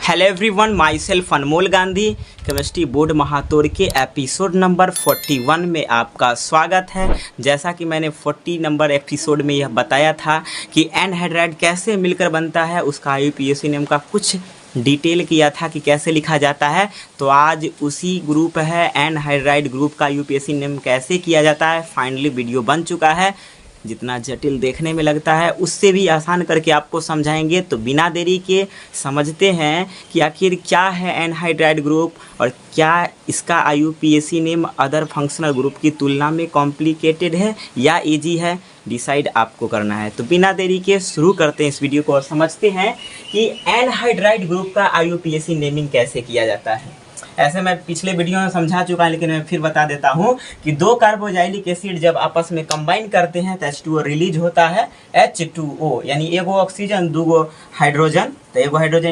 Hello everyone, myself Anmol Gandhi chemistry board महातोड़ के episode number 41 में आपका स्वागत है। जैसा कि मैंने 40 नंबर एपिसोड में यह बताया था कि एनहाइड्राइड कैसे मिलकर बनता है, उसका IUPAC नेम का कुछ डिटेल किया था कि कैसे लिखा जाता है। तो आज उसी ग्रुप है एनहाइड्राइड ग्रुप का IUPAC नेम कैसे किया जाता है, फाइनली वीडियो बन चुका है। जितना जटिल देखने में लगता है उससे भी आसान करके आपको समझाएंगे। तो बिना देरी के समझते हैं कि आखिर क्या है एनहाइड्राइड ग्रुप और क्या इसका IUPAC name other functional group की तुलना में कॉम्प्लिकेटेड है या इजी है, डिसाइड आपको करना है। तो बिना देरी के शुरू करते हैं इस वीडियो को और समझते हैं कि एनहाइड्राइड ग्रुप का IUPAC नेमिंग कैसे किया जाता है। ऐसे मैं पिछले वीडियो में समझा चुका है, लेकिन मैं फिर बता देता हूँ कि दो कार्बोजाइलिक एसिड जब आपस में कंबाइन करते हैं तो H2O रिलीज होता है। H2O यानी एगो ऑक्सीजन दूगो हाइड्रोजन, तो एगो हाइड्रोजन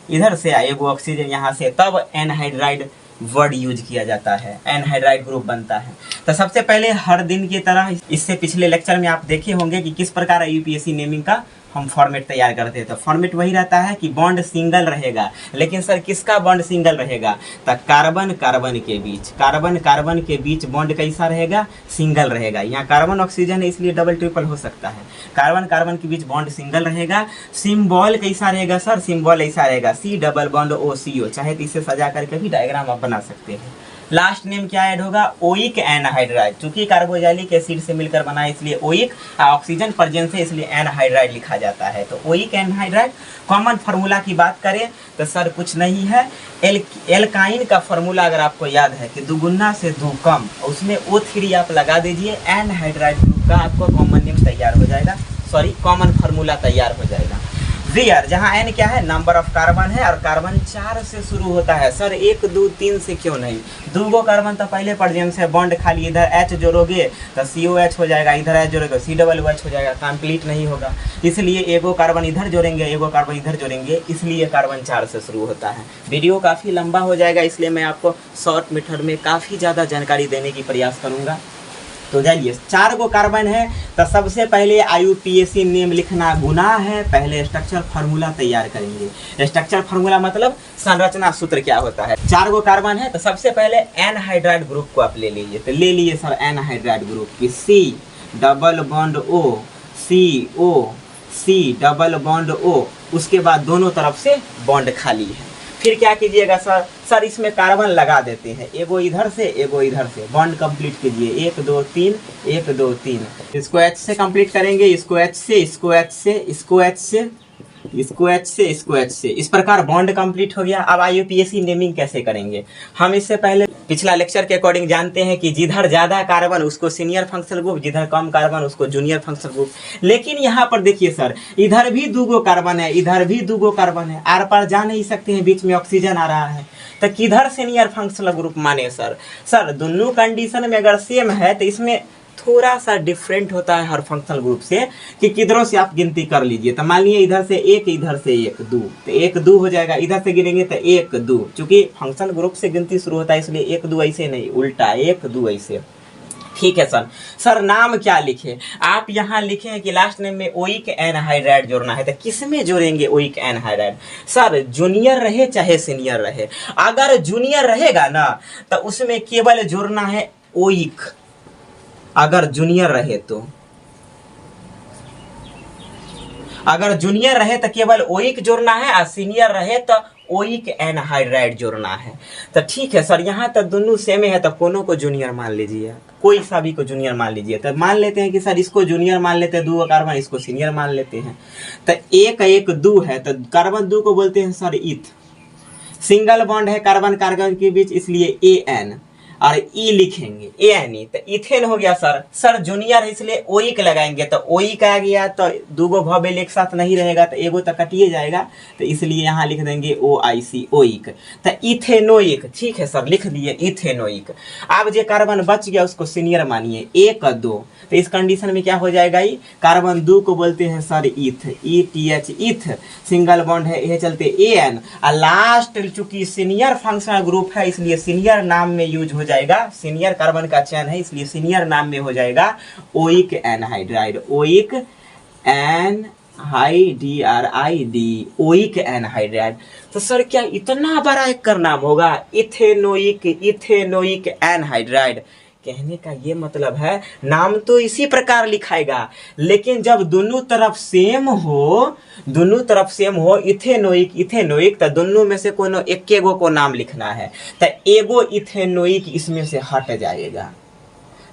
इधर से एगो ऑक्सीजन यहाँ से, तब एनहाइड्राइड वर्ड यूज किया जाता है, एनहाइड्राइड ग्रुप बनता है। तो सबसे पहले हर दिन की तरह इससे पिछले लेक्चर में आप देखे होंगे कि किस प्रकार IUPAC नेमिंग का हम फॉर्मेट तैयार करते हैं। तो फॉर्मेट वही रहता है कि बॉन्ड सिंगल रहेगा, लेकिन सर किसका बॉन्ड सिंगल रहेगा? तो कार्बन कार्बन के बीच बॉन्ड कैसा रहेगा? सिंगल रहेगा। यहाँ कार्बन ऑक्सीजन है इसलिए डबल ट्रिपल हो सकता है। कार्बन के बीच बॉन्ड सिंगल रहेगा। सिंबल कैसा रहेगा सर? सिंबल ऐसा रहेगा C डबल बॉन्ड OCO, चाहे तो इसे सजा करके भी डायग्राम आप बना सकते हैं। लास्ट नेम क्या ऐड होगा? Oic anhydride. चूंकि कार्बोजाइलिक एसिड से मिलकर बना है इसलिए ओइक, ऑक्सीजन प्रेजेंस है इसलिए एनहाइड्राइड लिखा जाता है। तो ओइक एनहाइड्राइड। कॉमन फार्मूला की बात करें तो सर कुछ नहीं है, एल्काइन का फार्मूला अगर आपको याद है कि दुगुना से दो कम, उसमें O3 आप लगा दीजिए, एनहाइड्राइड ग्रुप का आपको कॉमन नेम तैयार हो जाएगा, कॉमन फार्मूला तैयार हो जाएगा। वेयर, जहाँ N क्या है? नंबर ऑफ कार्बन है और कार्बन 4 से शुरू होता है। सर 1 2 3 से क्यों नहीं? दूगो कार्बन तो पहले प्रेजेंस है, बॉन्ड खाली, इधर H जोड़ोगे तो COH हो जाएगा, इधर H जोड़ोगे COOH हो जाएगा, कंप्लीट नहीं होगा। इसलिए एगो कार्बन इधर जोड़ेंगे, एगो कार्बन इधर जोड़ेंगे, इसलिए कार्बन 4 से शुरू होता है। वीडियो काफ़ी लंबा हो जाएगा, इसलिए मैं आपको शॉर्ट मेथड में काफ़ी ज़्यादा जानकारी देने की प्रयास करूँगा। तो जाइए, 4 गो कार्बन है तो सबसे पहले IUPAC नेम लिखना गुनाह है। पहले स्ट्रक्चर फार्मूला तैयार करेंगे। स्ट्रक्चर फार्मूला मतलब संरचना सूत्र क्या होता है। 4 गो कार्बन है तो सबसे पहले एनहाइड्राइड ग्रुप को आप ले लीजिए। तो ले लिए सर एनहाइड्राइड ग्रुप की C double bond O, CO, C double bond O, उसके बाद दोनों तरफ से बॉन्ड खाली है। फिर क्या कीजिएगा सर इसमें कार्बन लगा देते हैं, एगो इधर से, बॉन्ड कंप्लीट कीजिए, 1 2 3 1 2 3। इसको H से कंप्लीट करेंगे, इसको H से, इस प्रकार बॉन्ड कंप्लीट हो गया। अब IUPAC नेमिंग कैसे करेंगे? हम इससे पहले पिछला लेक्चर के अकॉर्डिंग जानते हैं कि जिधर ज्यादा कार्बन उसको सीनियर फंक्शनल ग्रुप, जिधर कम कार्बन उसको जूनियर फंक्शनल ग्रुप। लेकिन यहाँ पर देखिए सर, इधर भी दूगो कार्बन है, इधर भी दूगो कार्बन है, आर पार जा नहीं सकते हैं, बीच में ऑक्सीजन आ रहा है, तो किधर सीनियर फंक्शनल ग्रुप माने सर दोनों कंडीशन में अगर सेम है तो इसमें थोड़ा सा डिफरेंट होता है हर फंक्शनल ग्रुप से, कि किधरों से आप गिनती कर लीजिए। तो मान लीजिए इधर से 1 इधर से 1 2, तो 1 2 हो जाएगा, इधर से गिनेंगे तो 1 2, चूंकि फंक्शनल ग्रुप से गिनती शुरू होता है इसलिए 1 2 ऐसे नहीं, उल्टा 1 2 ऐसे। ठीक है सर नाम क्या लिखे? आप यहाँ लिखे हैं कि लास्ट नेम में ओइक एनहाइड्राइड जोड़ना है। तो किस में जोड़ेंगे ओइक एनहाइड्राइड? सर जूनियर रहे चाहे सीनियर रहे, अगर जूनियर रहेगा ना तो उसमें केवल जोड़ना है ओइक। अगर जूनियर रहे तो केवल ओइक जोड़ना है, और सीनियर रहे तो ओइक एनहाइड्राइड जोड़ना है। तो ठीक है सर, यहाँ तक दोनों सेम है तो कोनो को जूनियर मान लीजिए, कोई सा भी को जूनियर मान लीजिए। तो मान लेते हैं कि सर इसको जूनियर मान लेते हैं, 2 कार्बन, इसको सीनियर मान लेते हैं। तो 1 1 2 है तो कार्बन 2 को बोलते हैं सर इथ। सिंगल बॉन्ड है कार्बन के बीच इसलिए AN, और E लिखेंगे ANE, तो इथेन हो गया सर जूनियर है इसलिए ओइक लगाएंगे, तो ओइक आ गया तो दूगो वॉवेल एक साथ नहीं रहेगा तो एगो तो कटिए जाएगा, तो इसलिए यहाँ लिख देंगे OIC ओइक। तो इथेनोइक, ठीक है सर लिख दिए इथेनोइक। अब जो कार्बन बच गया उसको सीनियर मानिए, 1 2, तो इस कंडीशन में क्या हो जाएगा? कार्बन 2 को बोलते हैं सर इथ, ETH इथ, सिंगल बॉन्ड है यह चलते AN, और लास्ट चूंकि सीनियर फंक्शनल ग्रुप है इसलिए सीनियर नाम में यूज हो जाएगा, सीनियर कार्बन का चयन है इसलिए सीनियर नाम में हो जाएगा oic anhydride, oic anhydride. HYDRID, oic anhydride. तो सर क्या इतना बड़ा एक का नाम होगा, इथेनोइक एनहाइड्राइड। कहने का ये मतलब है नाम तो इसी प्रकार लिखाएगा, लेकिन जब दोनों तरफ सेम हो इथेनोइक तो दोनों में से कोनो एक एगो को नाम लिखना है। तो एगो इथेनोइक इसमें से हट जाएगा,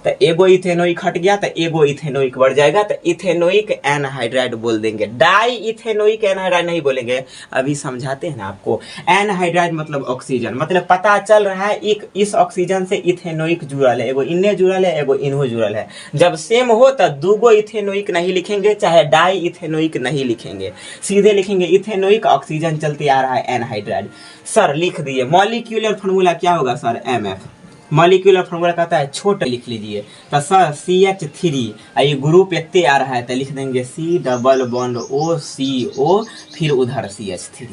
तो एगो इथेनोइक हट गया तो एगो इथेनोइक बढ़ जाएगा, तो इथेनोइक एनहाइड्राइड बोल देंगे, डाई इथेनोइक एनहाइड्राइड नहीं बोलेंगे। अभी समझाते हैं ना आपको। एनहाइड्राइड मतलब ऑक्सीजन, मतलब पता चल रहा है एक इस ऑक्सीजन से इथेनोइक जुड़ल है, एगो इन्ने जुड़ल है, एगो इन्हो जुड़ल है। जब सेम हो तो दूगो इथेनोइक नहीं लिखेंगे, चाहे डाई इथेनोइक नहीं लिखेंगे, सीधे लिखेंगे इथेनोइक, ऑक्सीजन चलते आ रहा है एनहाइड्राइड। सर लिख दिए मॉलिक्यूलर फॉर्मूला क्या होगा सर, MF। मॉलिक्यूलर फॉर्मूला कहता है छोटा, लिख लीजिए। तो सर CH3, ये ग्रुप इतने आ रहा है तो लिख देंगे C डबल बॉन्ड OCO, फिर उधर CH3।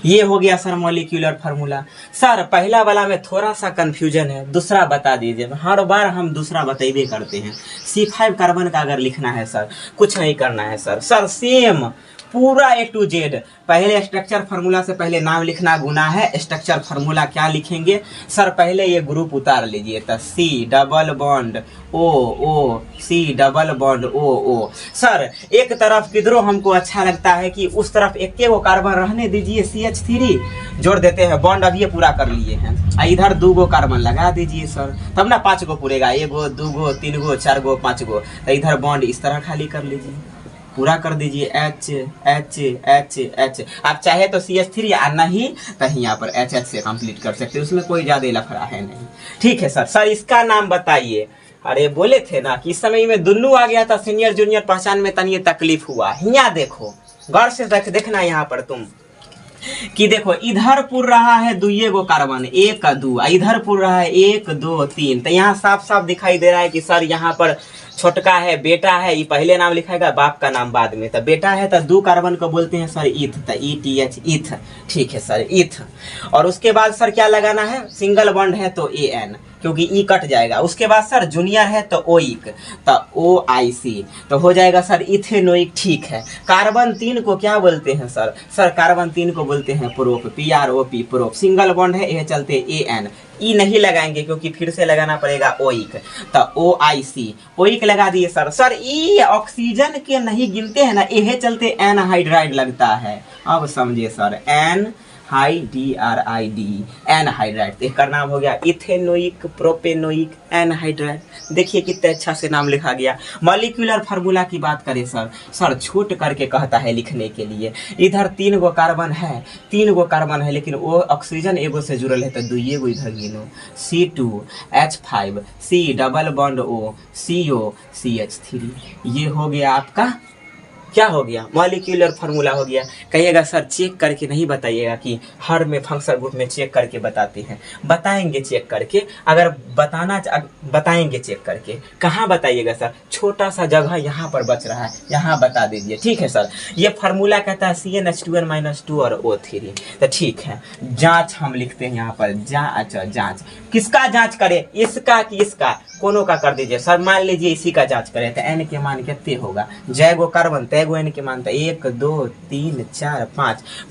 ये हो गया सर मॉलिक्यूलर फार्मूला। सर पहला वाला में थोड़ा सा कंफ्यूजन है, दूसरा बता दीजिए। हर बार हम दूसरा बतेबे करते हैं। C5 कार्बन का अगर लिखना है सर, कुछ नहीं करना है सर सेम पूरा A to Z। पहले स्ट्रक्चर फार्मूला से पहले नाम लिखना गुना है। स्ट्रक्चर फार्मूला क्या लिखेंगे सर, पहले ये ग्रुप उतार लीजिए, तो C double bond OO, C double bond OO। Sir एक तरफ किधरों हमको अच्छा लगता है कि उस तरफ एक वो कार्बन रहने दीजिए, CH3 जोड़ देते हैं, बॉन्ड अभी पूरा कर लिए हैं। इधर 2 गो कार्बन लगा दीजिए सर, तब ना 5 गो पूरेगा, 1 गो 2 गो 3 गो 4 गो 5 गो। तो इधर बॉन्ड इस तरह खाली कर लीजिए, पूरा कर दीजिए H H H H। आप चाहे तो CH3 या नहीं तो यहाँ पर HH से कंप्लीट कर सकते हैं, उसमें कोई ज्यादा लफड़ा है नहीं। ठीक है सर इसका नाम बताइए। अरे बोले थे ना कि इस समय में दुन्नू आ गया था, सीनियर जूनियर पहचान में तनिए तकलीफ हुआ। यहाँ देखो गौर से देखना यहाँ पर तुम कि देखो इधर पुर रहा है 2 गो कार्बन, 1 2, इधर पुर रहा है 1 2 3। तो यहाँ साफ साफ दिखाई दे रहा है कि सर यहाँ पर छोटका है, बेटा है, ये पहले नाम लिखाएगा, बाप का नाम बाद में। तो बेटा है तो 2 कार्बन को बोलते हैं सर ईथ, तो ETH ईथ। ठीक है सर ईथ। और उसके बाद सर क्या लगाना है, सिंगल बॉन्ड है तो AN, क्योंकि E कट जाएगा। उसके बाद सर जूनियर है तो ओइक, तो OIC, तो हो जाएगा सर इथेनोइक। ठीक है। कार्बन 3 को क्या बोलते हैं सर कार्बन 3 को बोलते हैं prop, PROP prop. Single bond है, यह चलते AN, ई नहीं लगाएंगे क्योंकि फिर से लगाना पड़ेगा ओइक, तो OIC, ओइक लगा दिए सर ई ऑक्सीजन के नहीं गिनते हैं ना, यह चलते एनहाइड्राइड लगता है। अब समझिए सर HYDRID एनहाइड्राइड, इसका नाम हो गया इथेनोइक प्रोपेनोइक एनहाइड्राइड। देखिए कितने अच्छा से नाम लिखा गया। मॉलिक्यूलर फार्मूला की बात करें सर छूट करके कहता है लिखने के लिए। इधर 3 गो कार्बन है, लेकिन वो ऑक्सीजन एगो से जुड़ल है तो 2 गो इधर गिनो, C2H5, C double bond O CO CH3। ये हो गया आपका, क्या हो गया, मॉलिक्यूलर फार्मूला हो गया। कहिएगा सर चेक करके नहीं बताइएगा कि हर में फंक्शनल ग्रुप में चेक करके बताते हैं। बताएंगे चेक करके, अगर बताएंगे चेक करके। कहाँ बताइएगा सर, छोटा सा जगह यहाँ पर बच रहा है, यहाँ बता दीजिए। ठीक है सर। ये फार्मूला कहता है CnH2n-2 और O3। तो ठीक है, जांच हम लिखते हैं यहाँ पर, जांच किसका जांच करें, इसका कि इसका, कोनो का कर दीजिए सर। मान लीजिए इसी का जांच करें तो N के मान कितने होगा, जय गो कार्बन तैगो N के मान, तो 1 2 3 4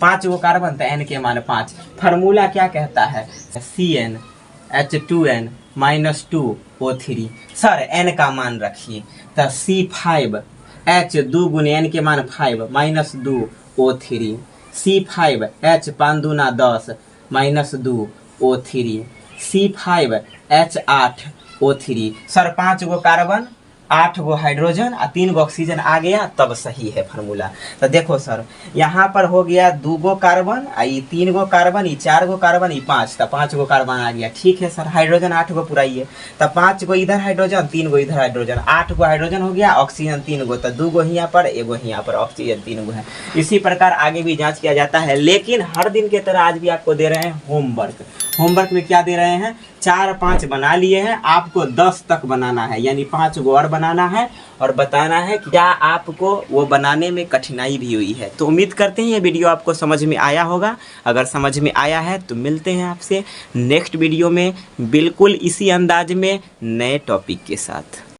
5 गो कार्बन तो N के मान 5। फार्मूला क्या कहता है, CnH2n-2O3। सर N का मान रखिए, तो C5H 2 गुने N के मान 5 -2 O3, C5H 5 दूना 10 -2 O3, C5H8 O3। सर 5 गो कार्बन 8 गो हाइड्रोजन और 3 गो ऑक्सीजन आ गया, तब सही है फार्मूला। तो देखो सर यहाँ पर हो गया 2 गो कार्बन, ये 3 गो कार्बन, ये 4 गो कार्बन, ये 5, तो 5 गो कार्बन आ गया। ठीक है सर। हाइड्रोजन 8 गो पुराइए, तो 5 गो इधर हाइड्रोजन, 3 गो इधर हाइड्रोजन, 8 गो हाइड्रोजन हो गया, ऑक्सीजन 3 गो, तो 2 गो यहाँ पर, 1 गो यहाँ पर, ऑक्सीजन 3 गो है। इसी प्रकार आगे भी जाँच किया जाता है। लेकिन हर दिन की तरह आज भी आपको दे रहे हैं होमवर्क में क्या दे रहे हैं, 4-5 बना लिए हैं, आपको 10 तक बनाना है, यानी 5 गो और बनाना है और बताना है क्या आपको वो बनाने में कठिनाई भी हुई है। तो उम्मीद करते हैं ये वीडियो आपको समझ में आया होगा। अगर समझ में आया है तो मिलते हैं आपसे नेक्स्ट वीडियो में बिल्कुल इसी अंदाज में नए टॉपिक के साथ।